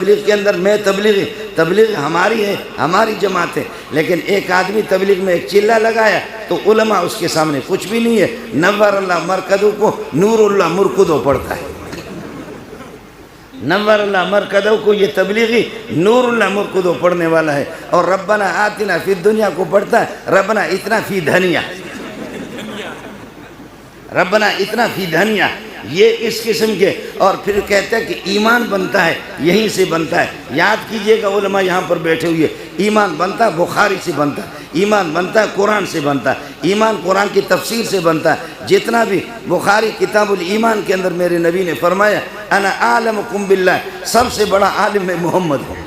تبلیغ کے اندر میں تبلیغ ہماری ہے، ہماری جماعت ہے، لیکن ایک آدمی تبلیغ میں ایک چلہ لگایا تو علماء اس کے سامنے کچھ بھی نہیں ہے۔ نور اللہ مرکدو کو نور اللہ مرکدو پڑھتا ہے، نور اللہ مرکدو کو یہ تبلیغی نور اللہ مرکدو پڑھنے والا ہے، اور ربنا آتنا فی الدنیا کو پڑھتا ہے ربنا اتنا فی دھنیا، ربنا اتنا فی دھنیا، یہ اس قسم کے۔ اور پھر کہتے ہیں کہ ایمان بنتا ہے یہیں سے بنتا ہے۔ یاد کیجئے گا علماء یہاں پر بیٹھے ہوئے، ایمان بنتا ہے بخاری سے بنتا ہے، ایمان بنتا ہے قرآن سے بنتا ہے، ایمان قرآن کی تفسیر سے بنتا ہے۔ جتنا بھی بخاری کتاب الایمان کے اندر میرے نبی نے فرمایا انا اعلمکم باللہ، سب سے بڑا عالم میں محمد ہوں،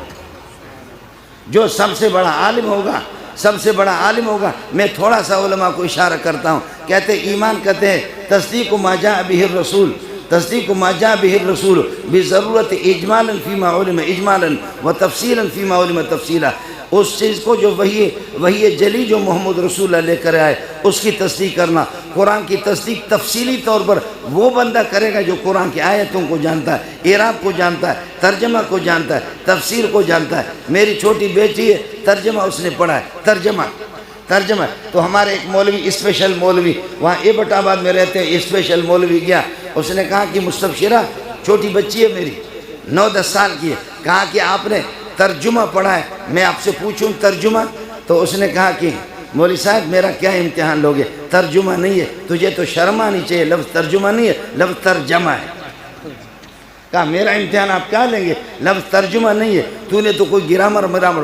جو سب سے بڑا عالم ہوگا، سب سے بڑا عالم ہوگا۔ میں تھوڑا سا علماء کو اشارہ کرتا ہوں، کہتے ایمان کہتے ہیں تصدیق ما جاء به الرسول، تصدیق ما جاء به الرسول بضرورت اجمالا فيما علم اجمالا وتفصیلا فيما علم تفصیلا۔ اس چیز کو جو وہی جلی جو محمد رسول اللہ لے کر آئے اس کی تصدیق کرنا۔ قرآن کی تصدیق تفصیلی طور پر وہ بندہ کرے گا جو قرآن کی آیتوں کو جانتا ہے، اعراب کو جانتا ہے، ترجمہ کو جانتا ہے، تفسیر کو جانتا ہے۔ میری چھوٹی بیٹی ہے، ترجمہ اس نے پڑھا ہے، ترجمہ تو ہمارے ایک مولوی اسپیشل مولوی وہاں ایبٹ آباد میں رہتے ہیں، اسپیشل مولوی گیا، اس نے کہا کہ مستبشرہ چھوٹی بچی ہے میری 9-10 سال کی ہے، کہا کہ آپ نے ترجمہ پڑھا ہے، میں آپ سے پوچھوں ترجمہ؟ تو اس نے کہا کہ مولوی صاحب میرا کیا امتحان لوگے، ترجمہ نہیں ہے، تجھے تو شرم آنی چاہیے، لفظ ترجمہ نہیں ہے، لفظ ترجمہ ہے۔ کہا میرا امتحان آپ کیا لیں گے، لفظ ترجمہ نہیں ہے، تو نے تو کوئی گرامر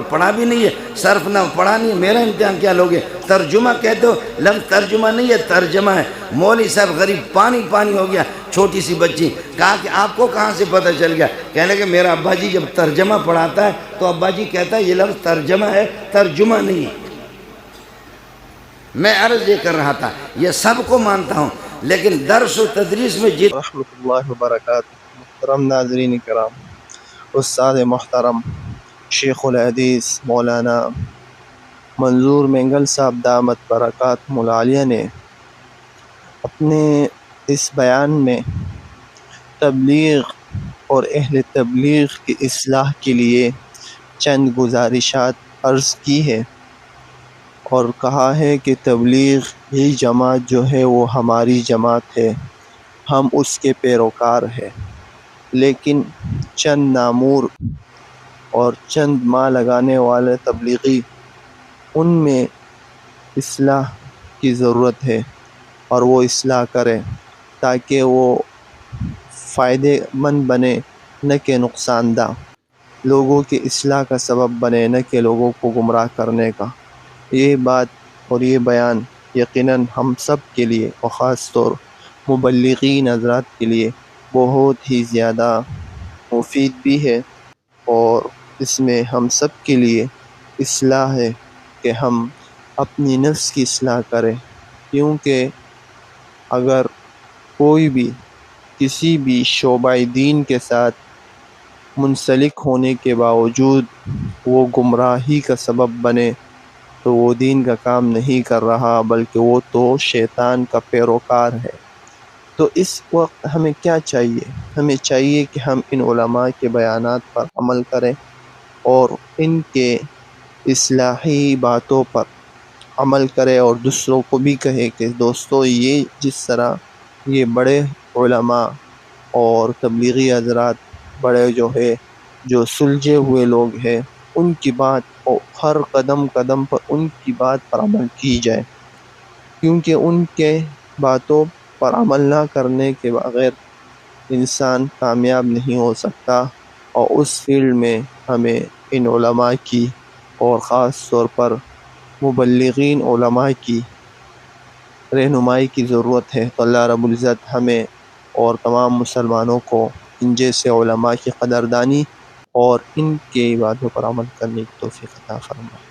پڑھا بھی نہیں ہے، صرف نہ پڑھا نہیں ہے، میرا امتحان کیا لوگے، ترجمہ کہتے ہو، لفظ ترجمہ نہیں ہے ترجمہ ہے۔ مولوی صاحب غریب پانی ہو گیا، چھوٹی سی بچی، کہا کہ آپ کو کہاں سے پتہ چل گیا، کہنے کہ میرا ابا جی جب ترجمہ پڑھاتا ہے تو ابا جی کہتا ہے یہ لفظ ترجمہ ہے، ترجمہ نہیں ہے۔ میں عرض یہ کر رہا تھا یہ سب کو مانتا ہوں، لیکن درس و تدریس میں رحمۃ اللہ وبرکاتہ۔ محترم ناظرین کرام، استاد محترم شیخ الحدیث مولانا منظور مینگل صاحب دامت برکاتہم العالیہ نے اپنے اس بیان میں تبلیغ اور اہل تبلیغ کی اصلاح کے لیے چند گزارشات عرض کی ہے، اور کہا ہے کہ تبلیغ یہ جماعت جو ہے وہ ہماری جماعت ہے، ہم اس کے پیروکار ہیں، لیکن چند نامور اور چند ماں لگانے والے تبلیغی ان میں اصلاح کی ضرورت ہے، اور وہ اصلاح کریں تاکہ وہ فائدے مند بنے نہ کہ نقصان دہ، لوگوں کی اصلاح کا سبب بنے نہ کہ لوگوں کو گمراہ کرنے کا۔ یہ بات اور یہ بیان یقیناً ہم سب کے لیے اور خاص طور مبلغین حضرات کے لیے بہت ہی زیادہ مفید بھی ہے، اور اس میں ہم سب کے لیے اصلاح ہے کہ ہم اپنی نفس کی اصلاح کریں، کیونکہ اگر کوئی بھی کسی بھی شعبہ دین کے ساتھ منسلک ہونے کے باوجود وہ گمراہی کا سبب بنے تو وہ دین کا کام نہیں کر رہا، بلکہ وہ تو شیطان کا پیروکار ہے۔ تو اس وقت ہمیں کیا چاہیے؟ ہمیں چاہیے کہ ہم ان علماء کے بیانات پر عمل کریں اور ان کے اصلاحی باتوں پر عمل کرے، اور دوسروں کو بھی کہے کہ دوستو یہ جس طرح یہ بڑے علماء اور تبلیغی حضرات بڑے جو سلجھے ہوئے لوگ ہیں، ان کی بات اور ہر قدم قدم پر ان کی بات پر عمل کی جائے، کیونکہ ان کے باتوں پر عمل نہ کرنے کے بغیر انسان کامیاب نہیں ہو سکتا، اور اس فیلڈ میں ہمیں ان علماء کی اور خاص طور پر مبلغین علماء کی رہنمائی کی ضرورت ہے۔ تو اللہ رب العزت ہمیں اور تمام مسلمانوں کو ان جیسے علماء کی قدردانی اور ان کے باتوں پر عمل کرنے کی توفیق عطا فرمائے۔